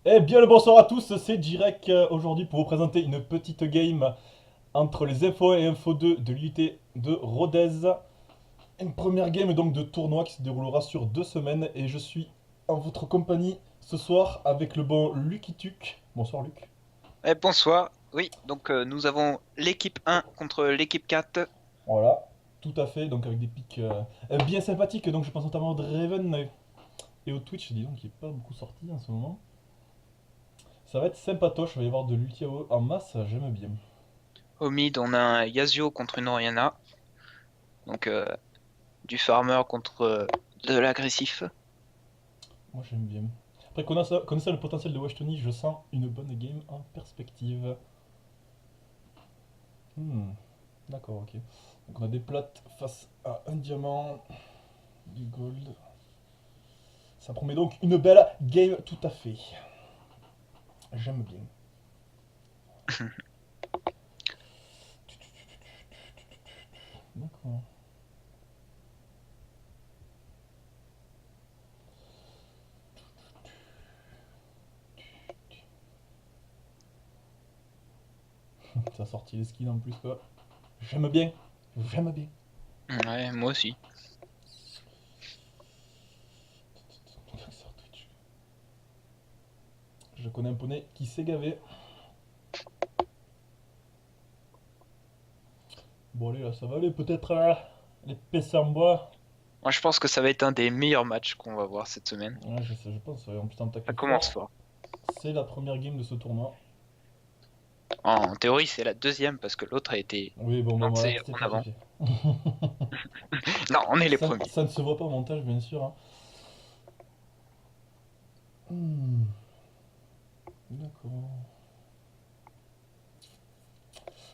Eh bien le bonsoir à tous, c'est Jirek aujourd'hui pour vous présenter une petite game entre les Info 1 et Info 2 de l'UT de Rodez. Une première game donc de tournoi qui se déroulera sur 2 semaines et je suis en votre compagnie ce soir avec le bon Lucky Tuc. Bonsoir Luc. Bonsoir. Oui, donc nous avons l'équipe 1 contre l'équipe 4. Voilà, tout à fait, donc avec des pics bien sympathiques, donc je pense notamment au Draven et au Twitch, dis donc qui est pas beaucoup sorti en ce moment. Ça va être sympatoche, il va y avoir de l'ulti AOE en masse, j'aime bien. Au mid, on a un Yasuo contre une Orianna. Donc du farmer contre de l'agressif. Moi j'aime bien. Après, connaissant le potentiel de Washtoni, je sens une bonne game en perspective. Hmm, d'accord, ok. Donc on a des plates face à un diamant, du gold. Ça promet donc une belle game tout à fait. J'aime bien. D'accord. Ça a sorti les skins en plus quoi. J'aime bien. J'aime bien. Ouais, moi aussi. Je connais un poney qui s'est gavé. Bon allez là ça va aller peut-être les PC en bois. Moi, je pense que ça va être un des meilleurs matchs qu'on va voir cette semaine. Ouais je sais, je pense. En plus en Ça taquet commence fort. fort. C'est la première game de ce tournoi. En théorie, c'est la deuxième parce que l'autre a été Oui bon voilà, lancé tout est en avant. clarifié. Non, on est les Ça, premiers. ça ne se voit pas au montage, bien sûr, hein. Hmm, d'accord.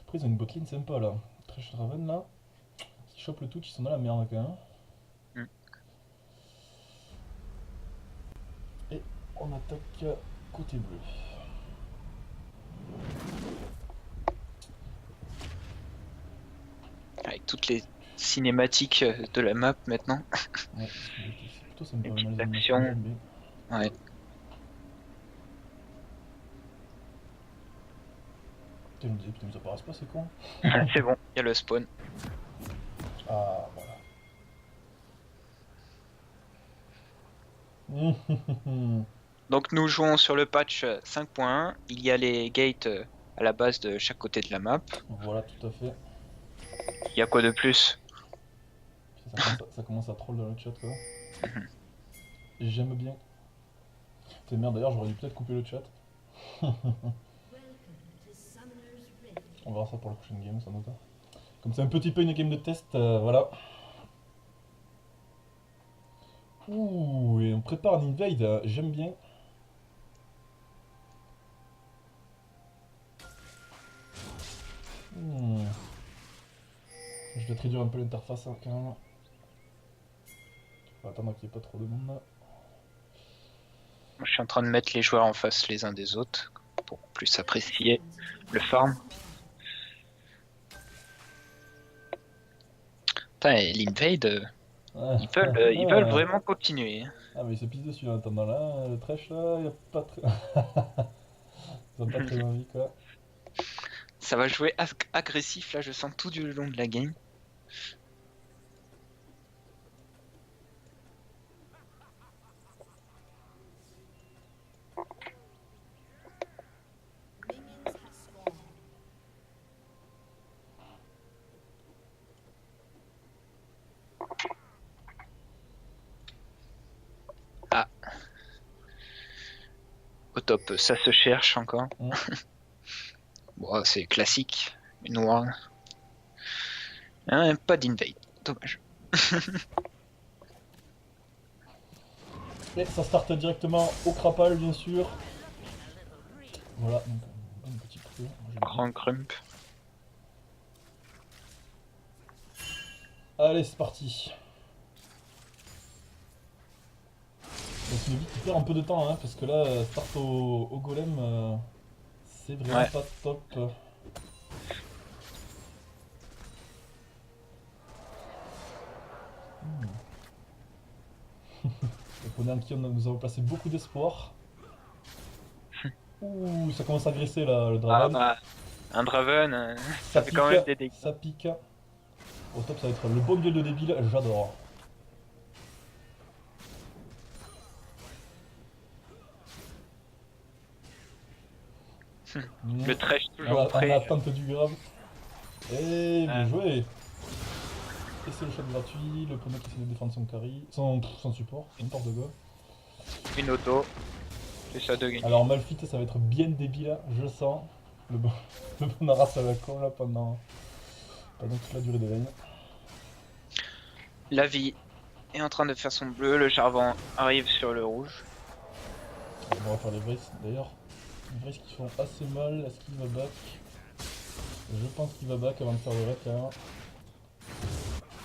Après, ils ont une botlane sympa là. Trash Raven là. Qui chope le tout, ils sont dans la merde quand même. Hmm. Et on attaque côté bleu. Avec toutes les cinématiques de la map maintenant. Ouais, c'est plutôt sympa Les maintenant petites les animations, actions. j'aime bien. Ouais. Putain, je me disais, putain, ils apparaissent pas, c'est con. C'est bon, il y a le spawn. Ah, voilà. Donc nous jouons sur le patch 5.1. Il y a les gates à la base de chaque côté de la map. Voilà, tout à fait. Il y a quoi de plus? Ça commence à troll dans le chat quoi. Mhm. J'aime bien. T'es merde d'ailleurs, j'aurais dû peut-être couper le chat. On verra ça pour la prochaine game, sans doute. Comme c'est un petit peu une game de test, voilà. Ouh, et on prépare un invade, j'aime bien. Hmm, je vais te réduire un peu l'interface hein, quand même. On va attendre qu'il n'y ait pas trop de monde là. Moi, je suis en train de mettre les joueurs en face les uns des autres pour plus apprécier le farm. Putain, et l'invade, Ah, ils veulent ah, vraiment continuer, hein. ah, mais il se pisse dessus en attendant là, le trèche là, il a pas très... Ils ont pas très envie quoi. Ça va jouer agressif là, je sens tout du long de la game. Ah, au top, ça se cherche encore. Hmm. Bon, c'est classique, une ward. Hein, pas d'invade, dommage. Et ça starte directement au crapal bien sûr. Voilà, donc un petit peu, j'aime bien. Grand crump. Allez, c'est parti. Donc une vie qui perd un peu de temps, hein, parce que là, start au golem, c'est vraiment Ouais, pas top. Hmm. Donc on est en qui nous avons placé beaucoup d'espoir. Ouh, ça commence à agresser là, le Ah Draven. bah, un Draven, Ça ça fait quand même des pique, dégâts. ça pique. Au top, ça va être le beau gueule de débile, j'adore. Le trèche En toujours en prêt. attente du grave. Et bien Ah. joué. Et c'est le shot gratuit, le premier qui essaie de défendre son carry, son support, n'importe quoi. Une auto. C'est ça de gagner. Alors Malphite, ça va être bien débile, je le sens. Le bon, le bon Aras à la con là pendant toute la durée de lane. La vie est en train de faire son bleu, le charbon arrive sur le rouge. On va faire les Vrays d'ailleurs. Les Vrays qui font assez mal, est-ce qu'il va back? Je pense qu'il va back avant de faire le raid quand même.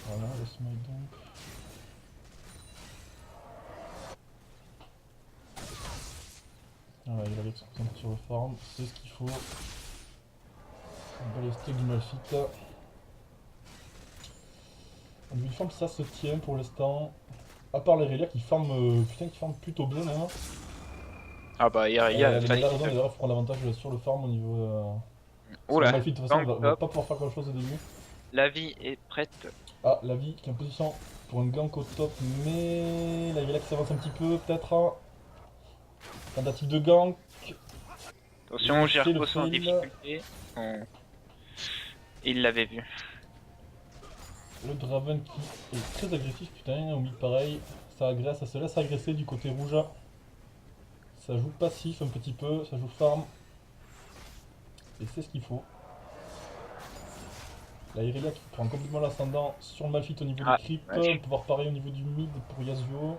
Voilà, le smite donc. Voilà, il avait se concentrer sur le farm, c'est ce qu'il faut. On va les stacks du Malphite. Au niveau du farm, ça se tient pour l'instant. À part les Relia qui farment, putain, qui farment plutôt bien hein. Ah bah, il y a Les raisons facile. d'ailleurs prendre l'avantage sur le farm au niveau. Oula, Malphite de toute façon, gang va top. pas pouvoir faire grand chose au début. La vie est prête. Ah, la vie qui est en position pour un gank au top, mais la Relia qui s'avance un petit peu, peut-être. Tentative de gank. Attention, Il fait le Gercos en fail. difficulté. Oh. Il l'avait vu. Le Draven qui est très agressif, putain, au mid pareil. Ça agresse, ça se laisse agresser du côté rouge. Ça joue passif un petit peu, ça joue farm. Et c'est ce qu'il faut. La Irelia qui prend complètement l'ascendant sur Malphite au niveau Ah, du creep, ouais. pouvoir pareil au niveau du mid pour Yasuo.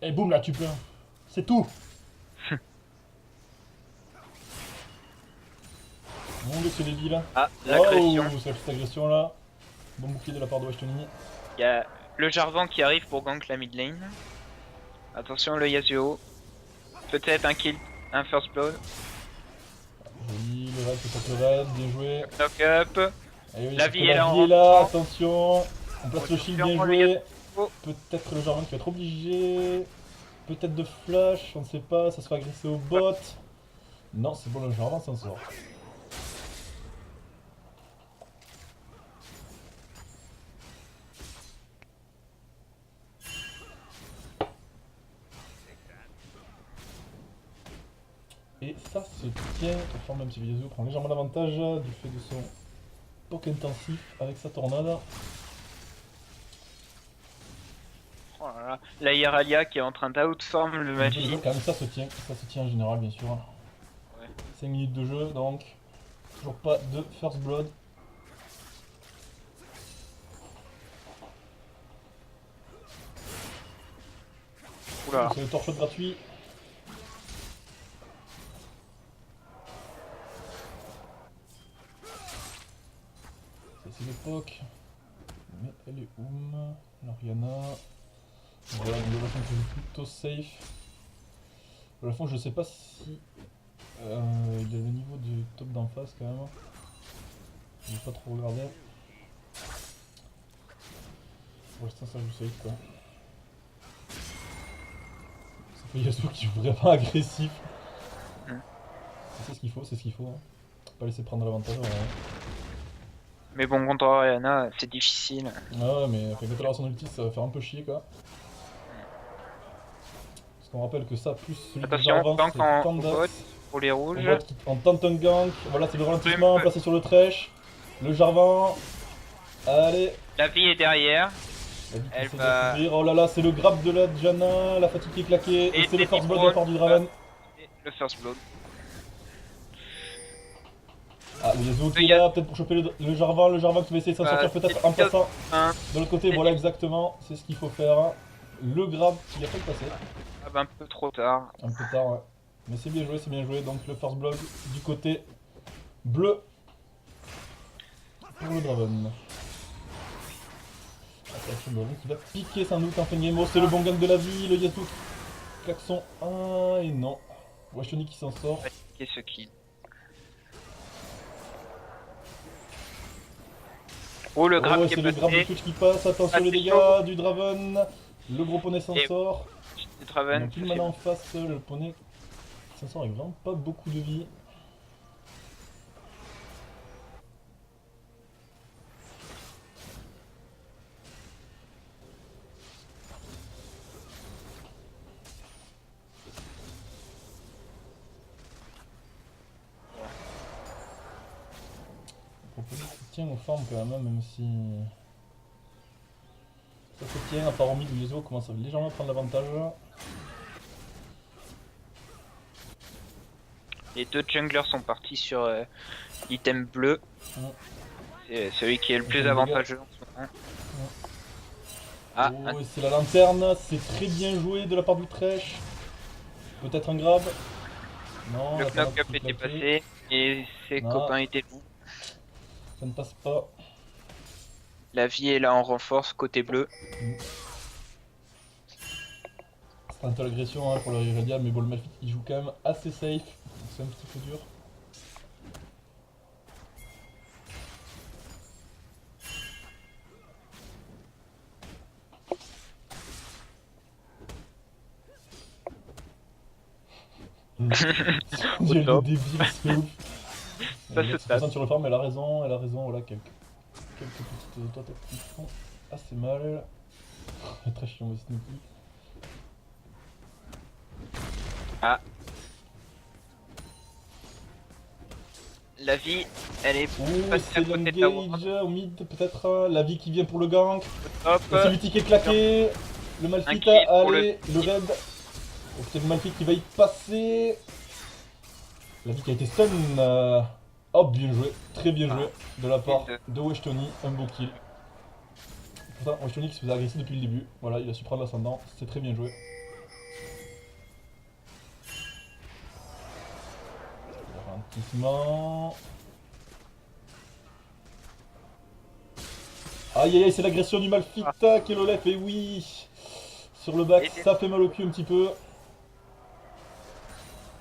Et boum là tu peux. C'est tout. Mon dieu c'est débile. Ah, l'agression. Wow, cette agression là. Bon bouclier de la part de Washtoni. Il y a le Jarvan qui arrive pour gank la mid lane. Attention, le Yasuo. Peut-être un kill, un first blood. Joli, le raid, c'est le raid, bien joué. Knock up. Et oui, La sauf vie que est là, la vie en est là, rentrant. attention. On place le shield, bien Attention, le joué. Yasuo. Peut-être le Jarvan qui va être obligé. Peut-être de flash, on ne sait pas, ça se fait agresser au bot. Non, c'est bon, le Jarvan s'en sort. Et ça se tient, enfin, même si Yasuo prend légèrement l'avantage du fait de son poke intensif avec sa tornade. Oh là là. La Irelia qui est en train d'outform le Malphite. Quand même, ça se tient en général, bien sûr. Ouais. 5 minutes de jeu, donc toujours pas de first blood. Oula. C'est le torchon gratuit. C'est l'époque. Mais elle est Oum, l'Ariana. Voilà, donc de la fin que je joue plutôt safe. De la fin, je sais pas si il y a le niveau du top d'en face quand même. Je vais pas trop regarder. Pour l'instant, ça joue safe quoi. Ça fait Yasuo qui joue vraiment agressif. C'est ce qu'il faut, c'est ce qu'il faut. Hein. Pas laisser prendre l'avantage. Ouais. Mais bon, contre Oriana, c'est difficile. Ah ouais, mais quand il aura son ulti, ça va faire un peu chier quoi. Parce qu'on rappelle que ça, plus celui de Attention, Jarvan, gank c'est en Tandas. bot pour les On rouges. voit qu'on tente un gank. Voilà, c'est le ralentissement placé sur le trèche. Le Jarvan. Allez. La vie est derrière. La vie qui Elle essaie va- de couvrir. Oh là là, c'est le grab de la Diana. La fatigue qui est claquée. Et Et c'est le Teddy force blood de Brown. la part du Draven. Et le first blood. Ah, le Yasuo qui est là, peut-être pour choper le Jarvan. Le Jarvan qui va essayer de s'en sortir peut-être en passant Un. de l'autre côté. Voilà, exactement. C'est ce qu'il faut faire. Le grab qui a fait le passer. Ah bah un peu trop tard. Un peu tard, ouais. Mais c'est bien joué, c'est bien joué. Donc le first blood du côté bleu pour le Draven. Attention, le Draven qui va piquer sans doute en fin de game. Oh, c'est le bon gang de la vie, le Yasuo. Klaxon 1 et non. Washoni qui s'en sort. Et ce kill. Oh, le grab Oh, qui c'est est le grab de passé. Twitch qui passe. Attention les dégâts Attention. du Draven. Le gros poney s'en Et- sort. Draven, Donc il mana en face, le poney s'en sort avec vraiment pas beaucoup de vie. Le poney se tient aux formes quand même si... Ça se tient, à part au mid où Yasuo commence à légèrement prendre l'avantage. les deux junglers sont partis sur l'item bleu. Ouais. C'est celui qui est le plus Item avantageux en ce moment. Ah, Oh, et c'est la lanterne, c'est très bien joué de la part d'Utrecht. Peut-être un grab. Non, le la knock-up panade qui était claquait. passé et ses Non. copains étaient bons. Ça ne passe pas. La vie est là en renforce côté bleu. C'est un peu l'agression hein, pour le Irelia, mais bon, le Malphite il joue quand même assez safe. Donc c'est un petit peu dur. Dieu, le débile, c'est ouf. Ça Elle se se concentre sur le farm, elle a raison, voilà, quelques petites auto-attaques qui font assez mal. Très chiant aussi, Sneaky. Ah. La vie, elle est Ouh, passée c'est à côté de la ward. l'engage au mid, peut-être la vie qui vient pour le gank. Hop, Et c'est l'ulti qui est claqué. Le Malphite, Un kill pour allez, le raid. Et c'est le Malphite qui va y passer. La vie qui a été stun. Oh, bien joué, très bien joué de la part de Washtoni, un beau kill. Pourtant, Washtoni qui se faisait agresser depuis le début. Voilà, il a su prendre l'ascendant, c'est très bien joué. Ralentissement. Aïe aïe aïe, c'est l'agression du Malphite qui est le left, et oui. Sur le back, ça fait mal au cul un petit peu.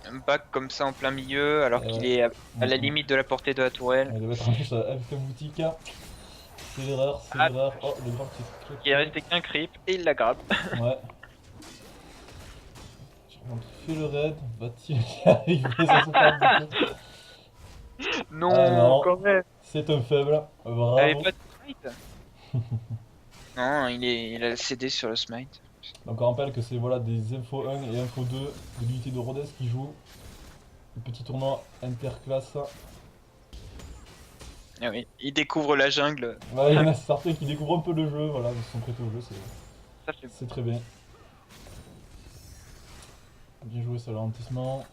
un back comme ça en plein milieu alors Et qu'il ouais. est à la limite de la portée de la tourelle. Il devait être en plus avec la boutique. C'est l'erreur, c'est Ah. l'erreur. Oh, le grand qui Il est resté qu'un creep et il la grappe. Ouais. Je fais le raid, va-t-il y arriver sans se faire du coup. Non, Ah non. quand même. C'est un faible, Il avait bravo. pas de smite. Non, il a cédé sur le smite. Donc on rappelle que c'est voilà, des Info 1 et Info 2 de l'unité de Rhodes qui jouent. Le petit tournoi interclasse. Ah oui, il découvre la jungle. Ouais, il y en a certains qui découvrent un peu le jeu, voilà, ils se sont prêtés au jeu, Ça fait c'est très bien. Bien joué sur le ralentissement.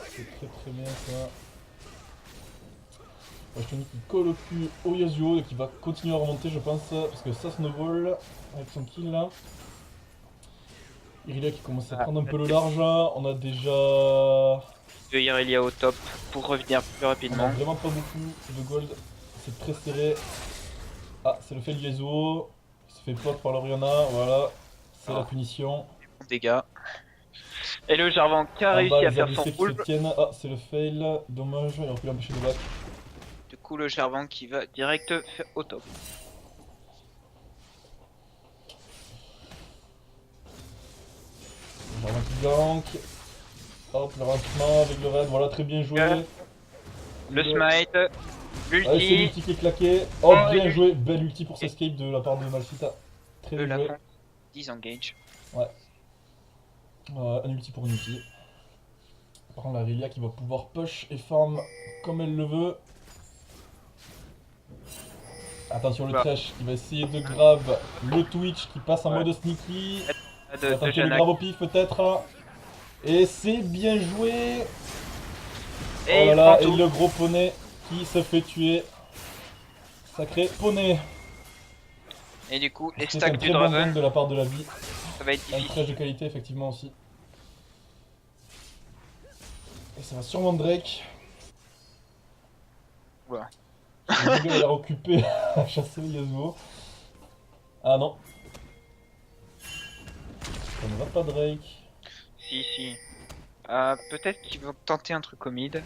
C'est très bien ça. Washtoni qui colle au cul au Yasuo et qui va continuer à remonter je pense parce que ça snowball avec son kill là. Irelia qui commence à prendre un peu le large, on a déjà... de Irelia au top pour revenir plus On a rapidement. vraiment pas beaucoup de gold, c'est très serré. Ah, c'est le fait du Yasuo, il se fait pop par l'Oriana, voilà, c'est la punition. Dégâts. Et le Jarvan qui a En réussi bas, à les faire son ADC qui pull. se tiennent, ah, c'est le fail, dommage, il aurait pu l'empêcher de back. Du coup, le Jarvan qui va direct au top. Jarvan qui gank. Hop, le ralentissement avec le raid, voilà, très bien joué. Le smite, Allez, c'est l'ulti, l'ulti qui est claqué. Oh, Oh, bien il- joué, belle ulti pour s'escape de la part de Malphita. Très le bien joué. Lafont, disengage. Un ulti pour une ulti. Par contre, la Irelia qui va pouvoir push et farm comme elle le veut. Attention, le trash qui va essayer de grab le Twitch qui passe en mode sneaky. De Attention, le Janak. grab au pif peut-être. Et c'est bien joué. Et Oh là il là, prend et tout. le gros poney qui se fait tuer. Sacré poney. Et du coup, les C'est un stacks très du bon Draven, gank de la part de la vie. ça va être Un difficile. trash de qualité effectivement aussi. Et ça va sûrement Drake. Oula. Le jungle a l'air occupé à chasser Yasuo. Ah non. Ça ne va pas Drake. Si, si. Peut-être qu'ils vont tenter un truc au mid.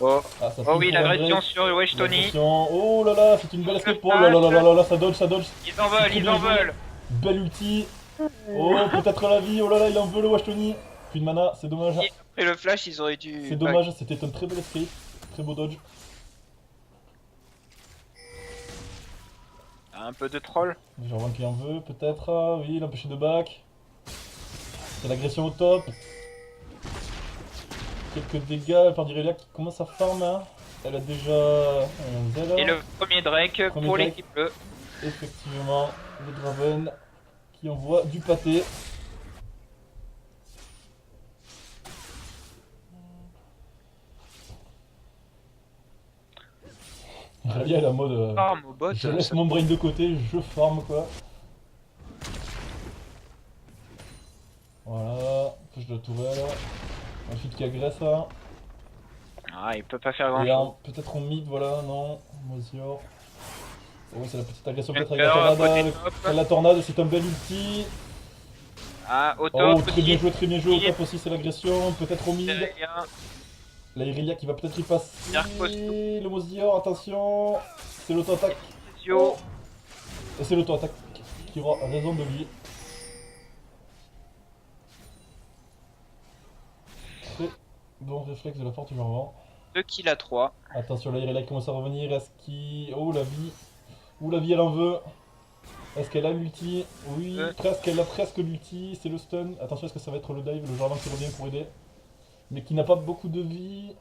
Oh, Ah, ça oh ping oui, pour un l'agression break. sur Wesh Tony. L'agression. Oh là là, c'est une belle escape. Oh là là là là là là, ça dodge, ça dodge. Ils en C'est veulent, très ils bien en joué. veulent. Belle ulti. Oh, peut-être la vie. Oh là là, il en veut le Washtoni. Plus de mana, c'est dommage. Et après le flash, ils auraient C'est dû. dommage, c'était un très bel escape. Très beau dodge. Un peu de troll. Jarvan qui en veut, peut-être. Ah, oui, l'empêcher de back. C'est l'agression au top. Quelques dégâts par d'Irelia qui commence à farm. Hein. Elle a déjà un zèle. Et le premier Drake Premier pour Drake. l'équipe bleue. Effectivement, le Draven qui envoie du pâté. Irelia elle est en mode Farm au bot. je laisse mon brain de côté, je farm quoi. Voilà, push de la tourelle. Ensuite qui agresse là. Ah, il peut pas faire grand Et chose. peut-être en mid, voilà, non. Mosior. Oh, c'est la petite agression peut-être avec Junker, la tornade. côté Avec top. la tornade, c'est un bel ulti. Ah, au Oh, top très bien aussi. joué, très bien joué. Au Il est top aussi, c'est l'agression. Peut-être au mid. derrière. La Irelia qui va peut-être y passer. Bien reposé. Le Mosior, attention. C'est l'auto-attaque. Zio. Et c'est l'auto-attaque qui aura raison de lui. Très bon réflexe de la part du Jarvan. 2 kills à 3. Attention, la Irelia qui commence à revenir. Est-ce qu'il. Oh, la vie. Ouh, la vie, elle en veut. Est-ce qu'elle a l'ulti? Oui, presque, elle a presque l'ulti. C'est le stun. Attention, est-ce que ça va être le dive? Le Jarvan qui revient pour aider. Mais qui n'a pas beaucoup de vie.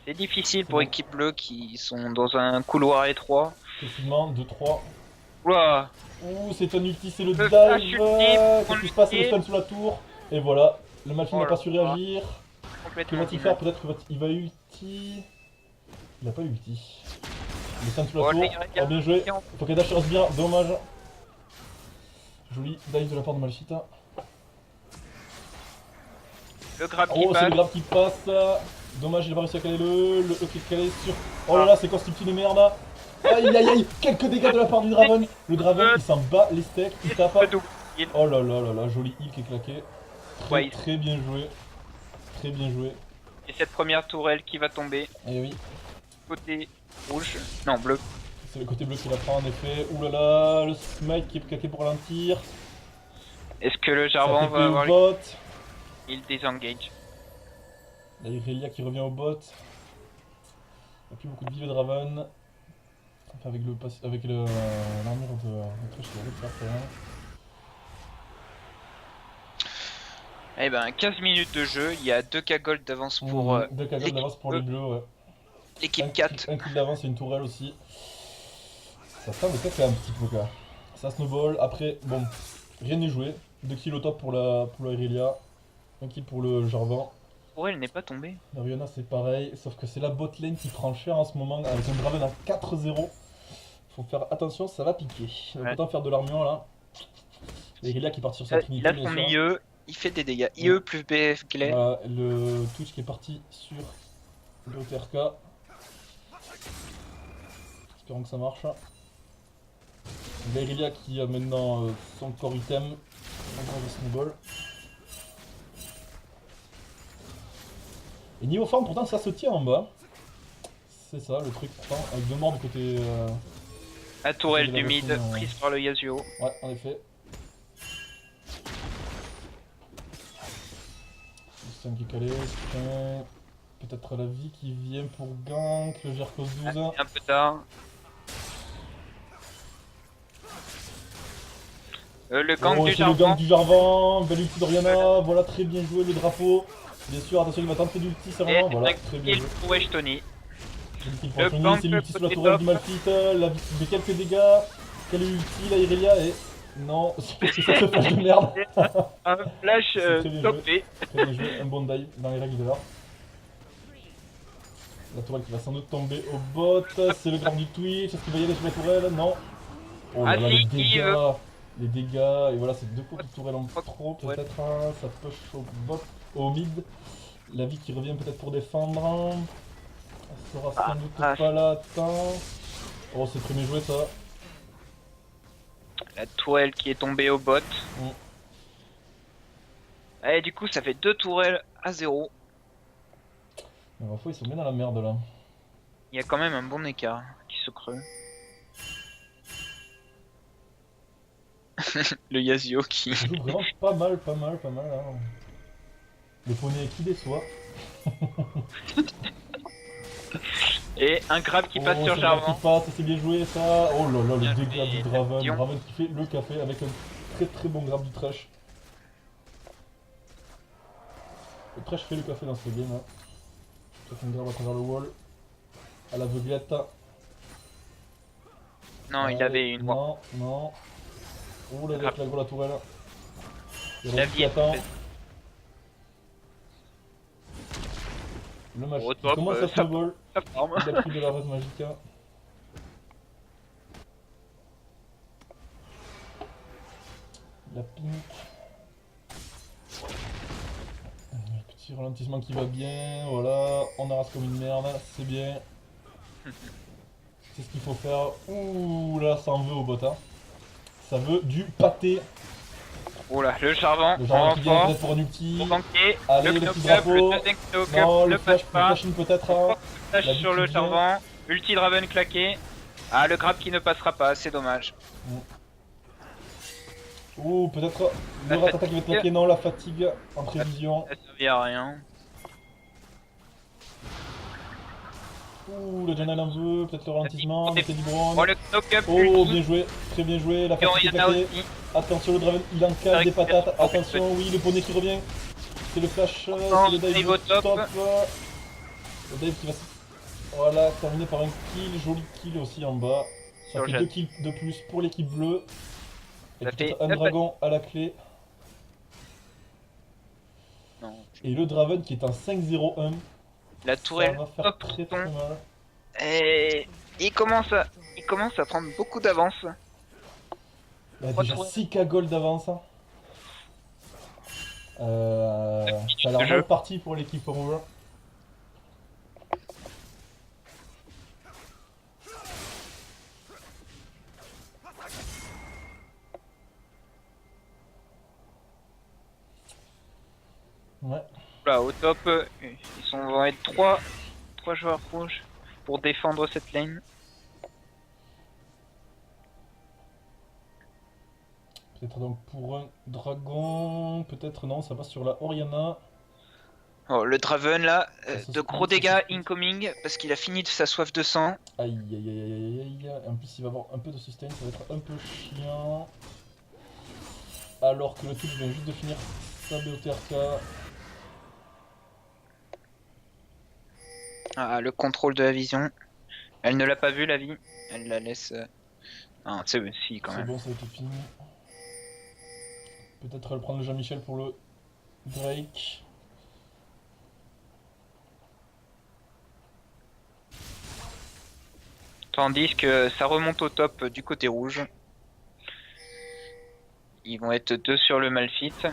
C'est difficile pour Bon. équipe bleue qui sont dans un couloir étroit. Effectivement, 2-3. Oula. Ouh, c'est un ulti, c'est le Le flash dive. ultime, Qu'est-ce qui se passe? C'est le ultime. stun sous la tour. Et voilà, le Malphite Oh n'a là pas su là. réagir. Que Complètement va-t-il faire? Peut-être qu'il va ulti. Il a pas ulti. Le stun sous la Oh, tour. les gars, Oh, bien joué. tiens. Faut que Dash reste bien, dommage. Joli dive de la part de Malphite. Le grab qui Oh, c'est passe. le grab qui passe. Dommage, il a pas réussi à caler le qui est calé sur. Oh là là, c'est quoi ce petit de merde? Aïe aïe aïe, quelques dégâts de la part du Draven. Le Draven, il s'en bat les steaks, il tape. Le double kill. Oh là là là là, joli heal qui est claqué. Très, Ouais. très bien joué. Très bien joué. Et cette première tourelle qui va tomber. Et oui, Côté rouge. Non, bleu. c'est le côté bleu qui la prend en effet. Ouh là là, le smite qui est claqué pour ralentir. Est-ce que le Ça Jarvan fait va payer avoir au bot. il désengage? La Irelia qui revient au bot. Il n'y a plus beaucoup de vie le Draven. Enfin, avec le avec l'armure de Thresh, il va le faire quand même. Eh ben, 15 minutes de jeu. Il y a 2K gold d'avance pour 2 cagades l'équipe d'avance pour les bleus, ouais. l'équipe 4. Un kill d'avance et une tourelle aussi. Ça semble peut-être un petit peu quoi. Ça snowball. Après, bon, rien n'est joué. 2 kills au top pour la Irelia. 1 kill pour le Jarvan. Pour elle n'est pas tombée. La Rihanna c'est pareil, sauf que c'est la bot lane qui prend cher en ce moment avec un Draven à 4-0. Faut faire attention, ça va piquer. Donc Ouais. autant faire de l'armure là. La Irelia qui part sur sa Il trinité. a bien son sûr. IE, il fait des dégâts. IE plus BF Glay. Voilà, le Twitch qui est parti sur le OTRK. Espérons que ça marche. La Irelia qui a maintenant son core item. Encore de snowball. Et niveau farm, pourtant ça se tient en bas. C'est ça le truc, pourtant, avec 2 morts du côté. La tourelle Il a du mid raison, ouais. prise par le Yasuo. Ouais, en effet. Le stun qui est calé, putain. Peut-être la vie qui vient pour gank, le Jerkos 12. Un peu tard. Le gank Oh, du c'est le gank Jarvan. du Jarvan, belle ulti d'Oriana, voilà très bien joué le drapeau. Bien sûr, attention, il va tenter d'ulti, c'est Et vraiment, voilà, très bien kill joué. pour Wesh Tony. Joli kill Le pour Tony, gank c'est l'ulti sur la côté tourelle top. du Malphite, la vie qui fait quelques dégâts. Quelle ulti, la Irelia, et... Non, qu'est-ce que c'est ce flash de merde? Un flash C'est très bien topé. Très bien joué, un bon dive dans les règles de l'art. La tourelle qui va sans doute tomber au bot, c'est le grave du Twitch, est-ce qu'il va y aller sur la tourelle? Non. Oh là Ah là, si, les il dégâts, veut. les dégâts, et voilà, c'est 2 coups de tourelle en trop Ouais. peut-être, hein, ça push au bot, au mid. La vie qui revient peut-être pour défendre. Elle sera sans doute pas là, attends. Oh, c'est très bien joué ça. La tourelle qui est tombée au bot. Et du coup, ça fait 2 tourelles à 0. Ma foi, ils sont bien dans la merde là. Il y a quand même un bon écart qui se creuse. Le Yasuo qui... Ça joue vraiment pas mal, hein. Le poney qui déçoit. Et un grab qui passe sur c'est Jarvan. qui passe, c'est bien joué ça. Oh là là, Bien le dégât joué, du Draven. Dion. Draven qui fait le café avec un très bon grab du Thresh. Le Thresh fait le café dans ce game là. Un grab à travers le wall. À l'aveuglette. Non, il avait une Non. Oh là, Grab. la gros la tourelle. Il La qui vie est attend. faite. Le match Au il top, commence à snowball. ça forme. Il a pris de la rose magica. La pink. Petit ralentissement qui va bien, voilà, on arrase comme une merde, c'est bien. C'est ce qu'il faut faire. Ouh là, ça en veut au bot, hein. Ça veut du pâté. Oh là, le Jarvan Le en genre qui vient renfort. peut-être pour un ulti. Pour banquer. Allez, Le le petit knock-up, drapeau. le deuxième knock-up Non, ne le passe pas. flashing peut-être. Hein. Flash La sur le victime vient. Jarvan. Ulti Draven claqué. Ah, le grab qui ne passera pas, c'est dommage. Ouh, peut-être La le ratata qui va être fatigue. claqué. Non, la fatigue en prévision. Ça servait à rien. Ouh, le Janelle en veut, peut-être le ralentissement, fatigue. mettez du bronze. Oh, le knock-up Oh, ulti. bien joué, très bien joué, la Et fatigue est Oriana claquée. aussi. Attention, le Draven, il encale des patates. Attention, oui, le poney qui revient. C'est le flash, c'est le dive au top. Le dive qui va se... Voilà, terminé par un kill, joli kill aussi en bas. Ça Sur fait Jet. 2 kills de plus pour l'équipe bleue. Et Ça peut-être fait un neuf dragon à la clé. Non. Et le Draven qui est en 5-0-1. La Ça tourelle va faire hop, très ton. mal. Et il commence à prendre beaucoup d'avance. Il a déjà 6k gold d'avance. Ça a l'air jeu. mal parti pour l'équipe rouge. Ouais. Là, au top, vont être trois joueurs rouges pour défendre cette lane. Peut-être donc pour un dragon, peut-être non, ça passe sur la Oriana. Oh, le Draven là, Ça de se gros split, ça dégâts se split. incoming parce qu'il a fini de sa soif de sang. Aïe aïe aïe aïe aïe aïe. En plus il va avoir un peu de sustain, ça va être un peu chiant. Alors que le type vient juste de finir sa BOTRK. Ah, le contrôle de la vision. Elle ne l'a pas vu la vie. Elle la laisse. Ah, c'est si quand C'est même. bon, ça va être fini. Peut-être elle prendre le Jean-Michel pour le Drake. Tandis que ça remonte au top du côté rouge. Ils vont être deux sur le Malphite.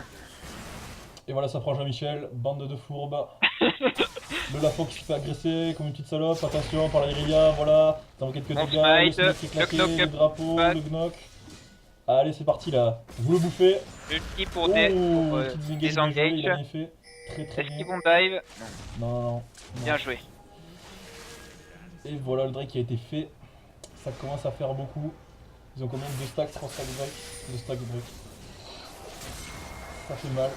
Et voilà, ça prend Jean-Michel, bande de fourbes. Le Lafo qui se fait agresser comme une petite salope, attention par la Iria, voilà, ça va quelques On dégâts, smite, le smoke qui est claqué, le knock le up, drapeau, passe. le gnoc. Allez, c'est parti là, vous le bouffez. Ulti pour, Oh, petit disengage bien joué, il a désengage. bien fait, très Est-ce bien. qu'ils vont dive? Non. Non. Bien joué. Et voilà le Drake qui a été fait, ça commence à faire beaucoup. Ils ont combien? 2 stacks, 3 stacks de Drake? 2 stacks de Drake. Ça fait mal.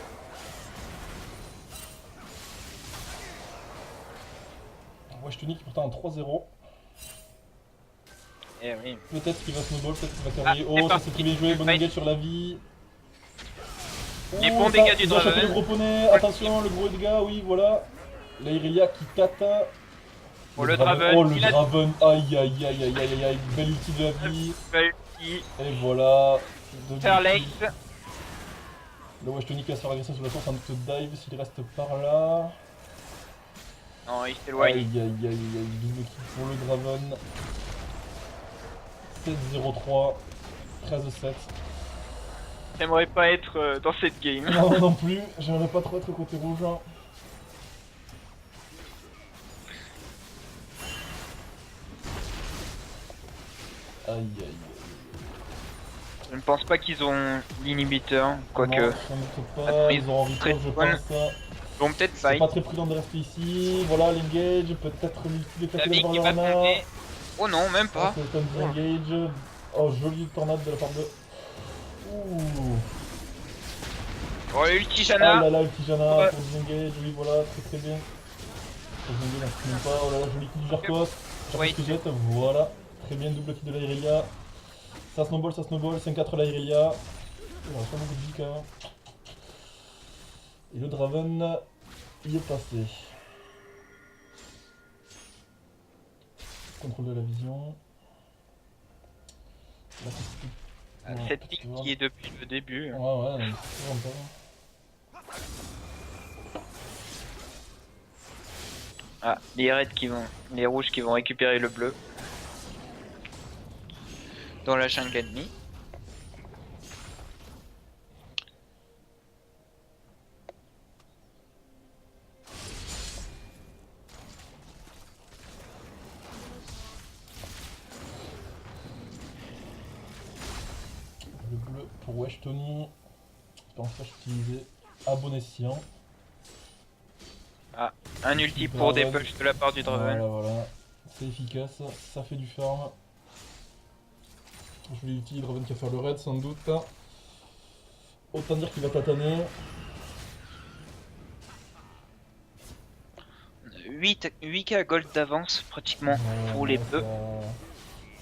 Wesh Tunic pourtant en 3-0. Eh oui. Peut-être qu'il va snowball, peut-être qu'il va carrer. Ah, Oh, c'est ça parti. c'est très bien joué, bon Fight. engage sur la vie. Les Oh, bons ça, dégâts du il va choper Draven. le gros poney, attention, le gros dégât, oui, voilà. La Irelia qui tata. Oh, le Draven, Oh, le il a- Draven, aïe aïe aïe aïe aïe aïe, belle ulti de la vie. Ulti. Et voilà. Deux Faire ultis. late. Le Wesh Tunic va se faire agresser sur la source en te dive s'il reste par là. Non, il Aïe s'éloigne. aïe aïe aïe, double kill pour le Draven. 7-0-3, 13-7. J'aimerais pas être dans cette game. Non, non plus, j'aimerais pas trop être côté rouge. Hein. Aïe aïe aïe. Je ne pense pas qu'ils ont l'inhibiteur, Non, quoique. sans doute pas, ils auront très record, je bonne. pense. Ils vont peut-être C'est fight. pas très prudent de rester ici. Voilà, l'engage, peut-être l'ulti de claquer David devant qui va Lorna. tomber. Oh non, même Ah, pas. c'est un disengage. Oh, jolie tornade de la part de. Ouh. Oh, ulti Ah Jana. là là, le petit Jana Ouais. pour disengage, oui, voilà, très bien. Pour disengage, on même pas. Oh là là, joli kill du Jarkos. Oui. Jarkos que jette, voilà. Très bien, double kill de la Irelia. Ça snowball, 5-4 la Irelia. Il reste pas beaucoup de vie quand même. Et le Draven y est passé. Contrôle de la vision. Là, c'est tout. Ouais, Cette tu ligne vois. qui est depuis le début. Ouais, ouais, non, c'est vraiment pas. Ah, les reds qui vont. Les rouges qui vont récupérer le bleu. Dans la jungle ennemie. Le bleu pour Wesh Tony. Espérance flash utilisé à bon escient. Ah, un ulti pour des push de la part du Draven. Voilà, voilà. C'est efficace, ça fait du farm. Je vais utiliser Draven qui va faire le raid sans doute. Autant dire qu'il va tataner. 8k gold d'avance pratiquement pour les bleus.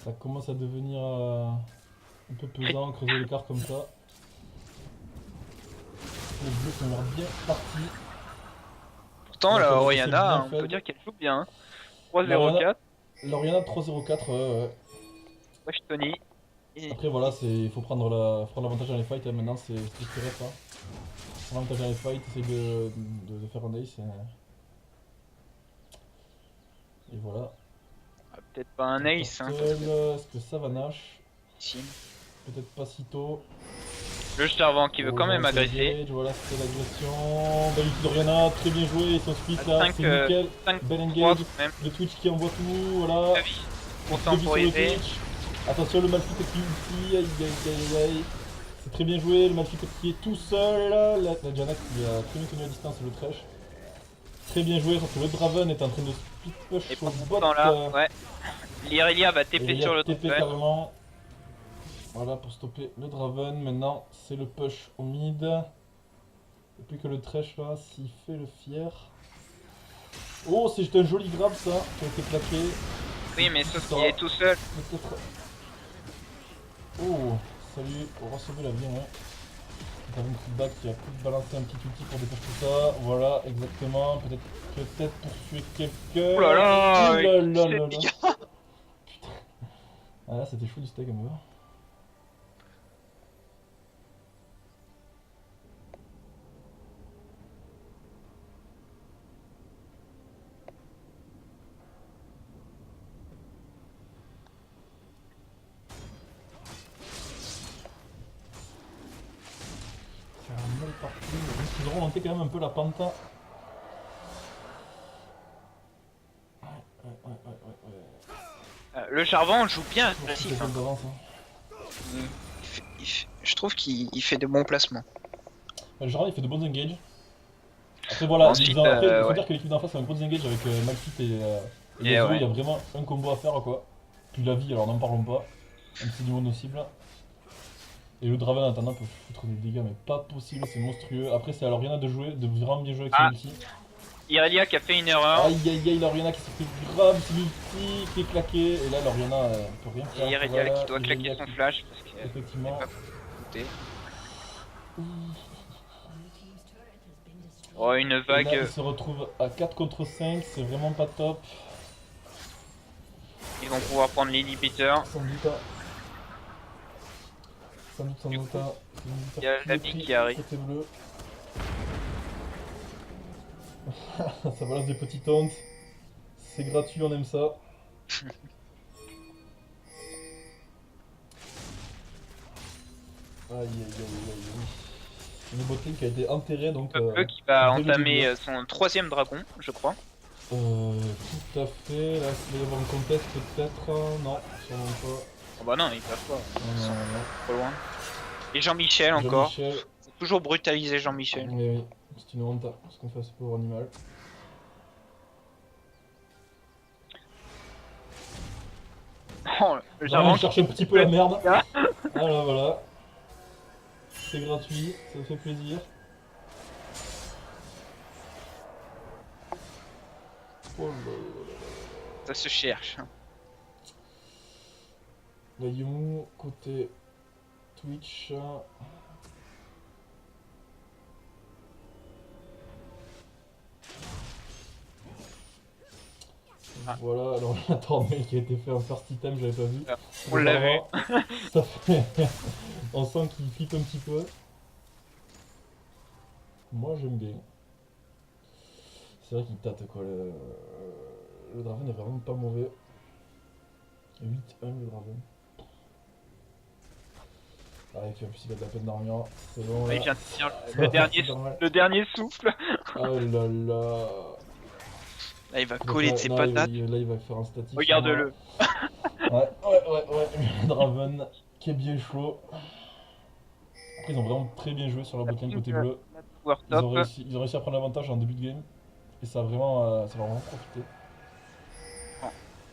Ça commence à devenir un peu pesant, creuser l'écart comme ça. Les bleus sont l'air bien partis. Pourtant, Ouais, la c'est Oriana, bien on fait. peut dire qu'elle joue bien. Hein. 3-0-4, L'Oriana 3-0-4, ouais. Wesh Tony. Et Après voilà, il faut prendre l'avantage dans les fights, hein. Maintenant c'est structuré ça. Prendre l'avantage dans les fights, essayer de faire un ace. Et voilà. ah, peut-être pas un ace. Hein, parce que... Est-ce que ça va Nash? si. Peut-être pas si tôt. Le servant qui veut Oh, quand même c'est agresser. engage, voilà, c'était l'agression. Belle ulti d'Oriana, très bien joué, ils sont split là, 5, c'est nickel. 5 Bel 3 engage, tout de même. le Twitch qui envoie tout, voilà. Avis. Pour Le sur le temporiser. Twitch. Attention, le Malphite qui ulti, aïe aïe aïe aïe. C'est très bien joué, le Malphite qui est tout seul. La Janna qui a très bien tenu à distance le Thresh. Très bien joué, sauf que le Draven est en train de split push Et au pendant bot. ce temps-là, ouais. L'Irelia va Et TP il y a sur le TP Draven. carrément. Voilà pour stopper le Draven. Maintenant, c'est le push au mid. Et plus que le Thresh là, s'il fait le fier. Oh, c'est juste un joli grab ça, qui a été claqué. Oui, mais sauf qu'il est tout seul. Peut-être. Oh, salut, on va sauver la vie, ouais. T'as une feedback qui a pu balancer un petit outil pour dépêcher tout ça. Voilà, exactement. Peut-être pour tuer quelqu'un. Oh là là, Oh là là c'est là là. dégâts. Putain. Ah là, c'était chaud du steak un peu. C'est un mal parti. Ils ont remonté quand même un peu la pente. Ouais, ouais, ouais, ouais. Le Charvant joue bien Toujours agressif. petit Hein. d'avance, hein. Je trouve qu'il fait de bons placements. Le Gérard il fait de bons engages. Après voilà, Ensuite, il faut ouais. dire que l'équipe d'en face a un gros engage avec Malphite et Et Yasuo, ouais. il y a vraiment un combo à faire quoi. Puis la vie, alors n'en parlons pas, même si c'est du mono cible. Et le Draven en attendant peut foutre des dégâts mais pas possible, c'est monstrueux. Après c'est à l'Oriana de jouer, de vraiment bien jouer avec son ulti. Irelia qui a fait une erreur. Aïe aïe aïe, l'Oriana qui s'est fait grave, c'est l'ulti qui est claqué. Et là l'Oriana peut rien faire. Et Irelia Voilà, qui doit claquer Irelia son qui- flash parce qu'elle n'est Effectivement. pas foutée. Oh, une Et là, vague. il se retrouve à 4 contre 5, c'est vraiment pas top. Ils vont pouvoir prendre l'inhibiteur. Sans doute. Sans Du doute. coup, il y a l'ami qui arrive. Côté bleu. Ça balance des petits taunts. C'est gratuit, on aime ça. Aïe aïe aïe aïe aïe. Une botlane qui a été enterrée donc. Bleu qui va dès le entamer début. son 3ème dragon, je crois. Tout à fait. Là, il va y avoir un contest peut-être. Non, sûrement pas. Oh bah non, ils peuvent pas. Non, Ils sont non, non. trop loin. Et Jean-Michel encore. Jean-Michel. Faut toujours brutaliser Jean-Michel. Oui, oui. C'est une honte ce qu'on fait à ce pauvre animal. Oh, le Vraiment, Jarvan il cherche un petit peu la merde. Ah. Voilà, voilà. C'est gratuit, ça fait plaisir. Oh là là. Ça se cherche. La Yumu, côté Twitch. Ah. Voilà, alors la tournée qui a été fait en first item, j'avais pas vu. On l'a vu. Ça fait. On sent qu'il flippe un petit peu. Moi j'aime bien. C'est vrai qu'il tâte quoi. Le Draven est vraiment pas mauvais. 8-1 le Draven. Ah, et puis en plus il a de la peine d'armure. C'est bon là. Il vient de finir Ça va, c'est pas mal. le dernier souffle. Oh là là. Là, il va coller de ses Non, patates. là il va faire un statique. Regarde-le. Ouais. Le Draven qui est bien chaud. Après ils ont vraiment très bien joué sur la botlane côté bleu. Power Ils ont top. réussi à prendre l'avantage en début de game. Et ça a vraiment profité.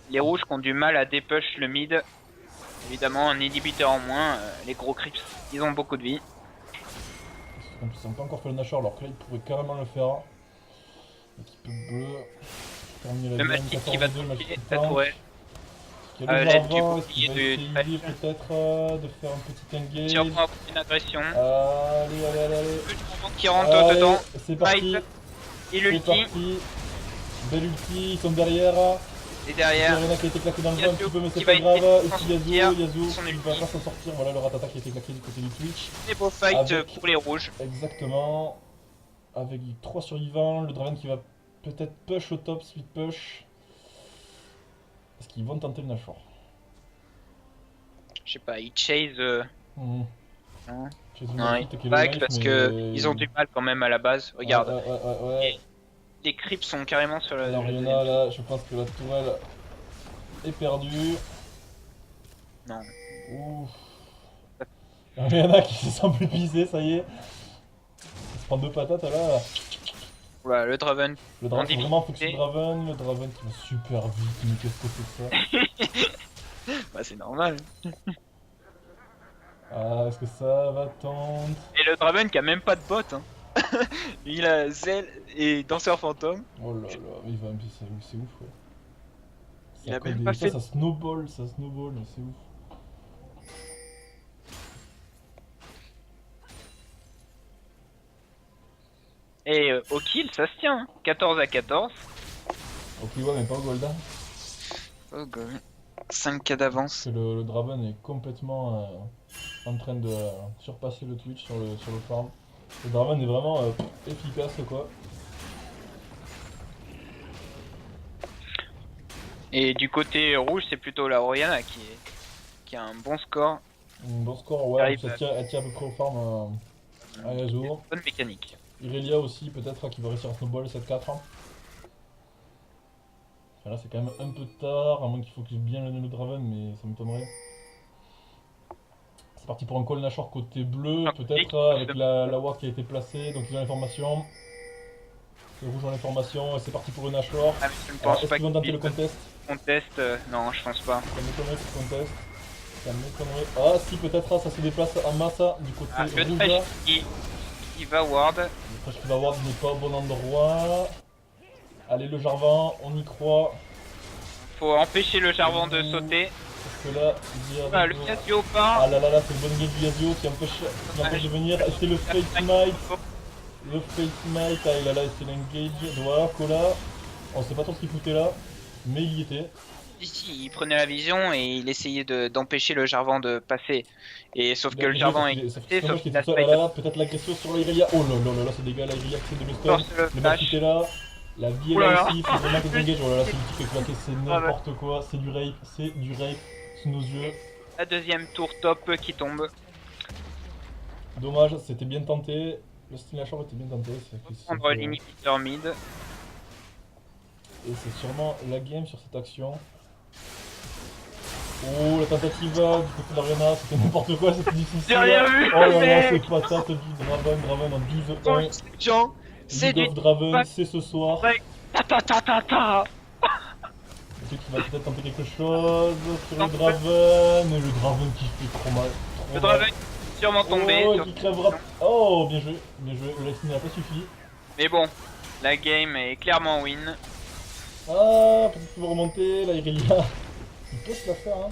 Les rouges qui ont du mal à dépush le mid. Évidemment, un inhibiteur en moins. Les gros creeps, ils ont beaucoup de vie. En plus, ils n'ont pas encore fait le Nashor alors que là ils pourraient carrément le faire. L'équipe bleue. Terminer la Le game, Mastic qui va 14-2, le match tomber, qui la tank. tourelle. Il y a le L'aide du Jarvan, est-ce qu'il va bouclier essayer de peut-être de faire un petit engage. Sûrement une agression. Allez. Le Jarvan qui rentre Allez, dedans. c'est parti. Fight. Et C'est l'ulti. parti. Belle ulti, ils sont derrière. Et Il y en derrière. a qui a été claqué dans le vent un petit peu, mais c'est Qui pas va grave. essayer de Et s'en puis sortir. Yasuo, Son il ulti. va pas s'en sortir. Voilà le ratata qui a été claqué du côté du Twitch. Et beau fight Avec- pour les rouges. Exactement. Avec 3 survivants, le Draven qui va peut-être push au top, split push. Est-ce qu'ils vont tenter le Nashor? Je sais pas, ils chase. Mmh. Non, Chez une non, équipe qui est ils back life, parce mais- que ils ont du mal quand même à la base. Regarde, Ouais. les creeps sont carrément sur Alors, il y en a là, je pense que la tourelle est perdue. Non. Ouf. Il y en a qui se sentent plus pisés, ça y est. Il se prend 2 patates là. Voilà, le Draven. Le Draven, En c'est vraiment focus difficulté. Draven. Le Draven qui va super vite, mais qu'est-ce que c'est que ça? Bah, c'est normal. Ah, est-ce que ça va tendre? Et le Draven qui a même pas de bot. Hein. Il a Zell et Danseur Fantôme. Oh là là, mais il va c'est ouf, ouais. Il a cause même des- pas fait- ça snowball, mais c'est ouf. Et au kill, ça se tient. Hein. 14 à 14. Ok, ouais, mais pas au Golda. Oh god. 5k d'avance. Parce que le Draven est complètement en train de surpasser le Twitch sur le farm. Le Draven est vraiment efficace, quoi. Et du côté rouge, c'est plutôt la Oriana qui a un bon score. Un bon score, ouais, Arrive. elle tient à peu près au farm à Yasuo. Bonne mécanique. Irelia aussi, peut-être, qui va réussir à snowball 7-4. Là, c'est quand même un peu tard, à moins qu'il focus bien le Draven, mais ça m'étonnerait. C'est parti pour un call Nashor côté bleu, Ah, peut-être, avec la ward qui a été placée, donc ils ont l'information. Les rouges ont l'information, et c'est parti pour le Nashor. Ah, mais je ne Alors, pense est-ce pas qu'ils vont tenter le qu'ils contest? contestent. Non, je pense pas. Ça m'étonnerait qu'ils contestent. Ça m'étonnerait. Ah, si, peut-être, ça se déplace en masse du côté Ah, le rouge. Thresh qui va ward. Le Thresh qui va ward n'est pas au bon endroit. Allez, le Jarvan, on y croit. Faut empêcher le Jarvan de sauter. Parce que là, il y a Ah, le Casio part. Ah là, c'est le bon game du Yasuo qui empêche de venir. Et c'est le Fate Smite. Le Fate Smite, ah, il a là, c'est l'engage. Voilà, Cola. On sait pas trop ce qu'il foutait là, mais il y était. Ici, il prenait la vision et il essayait d'empêcher le Jarvan de passer. Et sauf que le Jarvan est passé, C'est sauf dommage qu'il qu'il a est tout seul. Ah là, peut-être l'agression sur l'Irelia. Oh là, c'est dégueu, l'Irelia qui essaie de me stun. force le Le flash. Marquis est là. La vie est Oh là là là. aussi, il faut vraiment que engage. Oh là là, c'est l'outil qui est claqué, c'est ouais. n'importe quoi. C'est du rape sous nos yeux. La deuxième tour top qui tombe. Dommage, c'était bien tenté. Le style Nashor était bien tenté. Prendre l'inhibiteur mid. Et c'est sûrement la game sur cette action. Oh, la tentative du côté d'Ariana, c'était n'importe quoi, c'était difficile. J'ai rien vu, Oh là là, mais- c'est patate du Draven en 12-1. Jean, c'est League du of Draven, c'est ce soir. Ouais. Ta ta ta ta ta. Est-ce qu'il va peut-être tenter quelque chose sur le Draven? Et le Draven qui fait trop mal. Trop Le mal. Draven est sûrement tombé. Oh, qui crèvera. Oh, bien joué, bien joué. Le lightning n'a pas suffi. Mais bon, la game est clairement win. Ah, peut-être qu'il va remonter. Là, Irelia. Il peut se la faire, hein.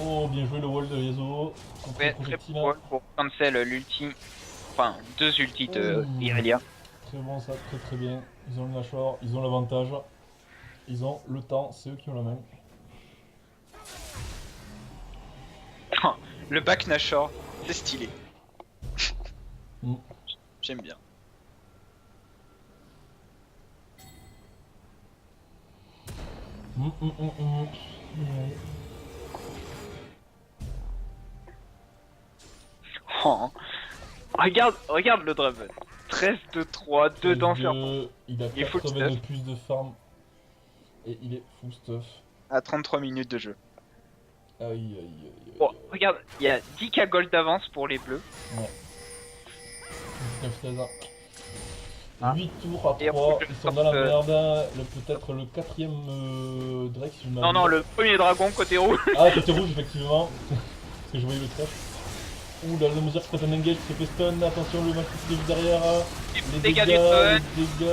Oh, bien joué le wall de Yasuo. Contre le Ouais, très projectile. bon pour cancel l'ulti. Enfin, 2 ultis de Ouh. Irelia. Très bon, ça, très très bien. Ils ont le Nashor, ils ont l'avantage. Ils ont le temps, c'est eux qui ont la main. Le back Nashor, c'est stylé. Mm. J'aime bien. Ouais. Oh. Regarde le Draven. 13 de 3, 2 danseurs Il a Il est full 80 de stuff. plus de farm. Et il est full stuff. à 33 minutes de jeu. Aïe aïe aïe. Bon, regarde, il y a 10k gold d'avance pour les bleus. 19-16 ans. Ah. 8 tours à Et 3, après, ils sont dans la euh, merde. Peut-être le quatrième Drake si je Non, non, le premier dragon côté rouge. Ah, côté rouge, effectivement. Parce que je voyais le trèfle. Ouh là, le mesure qui tape un engage, qui se fait stun. Attention, le match qui se derrière. Les Dégâts dégâts, du stun. les dégâts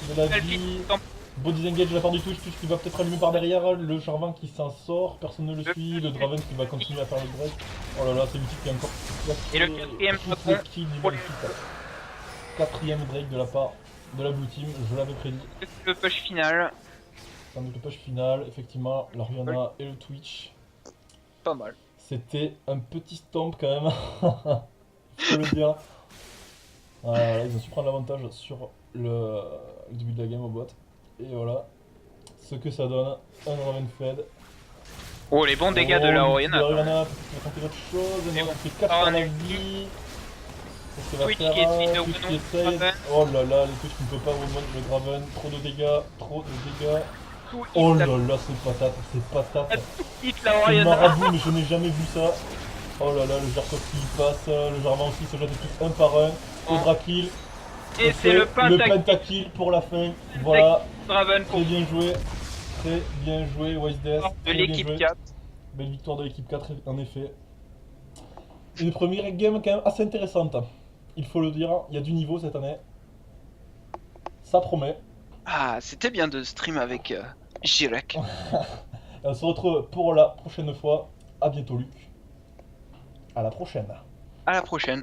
de la Selfie, vie. temps- Bon disengage de la part du Twitch qui va peut-être allumer par derrière. Le Charvin qui s'en sort, personne ne le suit. Le Draven qui va continuer à faire le break. Oh là là, c'est une type qui est encore. Et le quatrième Toutes dragon les kills du pour Magnifique. Quatrième break de la part de la Blue Team, je l'avais prédit. Le push final. Sans doute le push final, effectivement, la Rihanna et le Twitch. Pas mal. C'était un petit stomp quand même, faut le dire. Voilà, ils ont su prendre l'avantage sur le début de la game au bot. Et voilà, ce que ça donne, un Raven Fed. Oh, les bons dégâts de la Oriana. Rihanna, peut-être qu'il va tenter autre chose, Mais et bon, on fait 4 ah, à on la est vie. Qu'est-ce qu'il va Twitch faire qui essaye de Twitch qui remonter essaye. Draven. Oh là là, les Twitch qui ne peut pas remonter le Draven, trop de dégâts, trop de dégâts. Tout Oh hit là la- là, c'est patate, c'est patate. hit la C'est Oriana. marabout, mais je n'ai jamais vu ça. Oh là là, le Jarkov qui passe, le Jarvan aussi se jette tous un par un. Oh. Audra kill. Et c'est le pentakill pour la fin. Voilà, Draven pour très bien joué. Très bien joué, Wise Death. de Très bien l'équipe joué. 4. Belle victoire de l'équipe 4, en effet. Une première game quand même assez intéressante. Il faut le dire, il y a du niveau cette année. Ça promet. Ah, c'était bien de stream avec Jirek. Et on se retrouve pour la prochaine fois. À bientôt, Luc. À la prochaine. À la prochaine.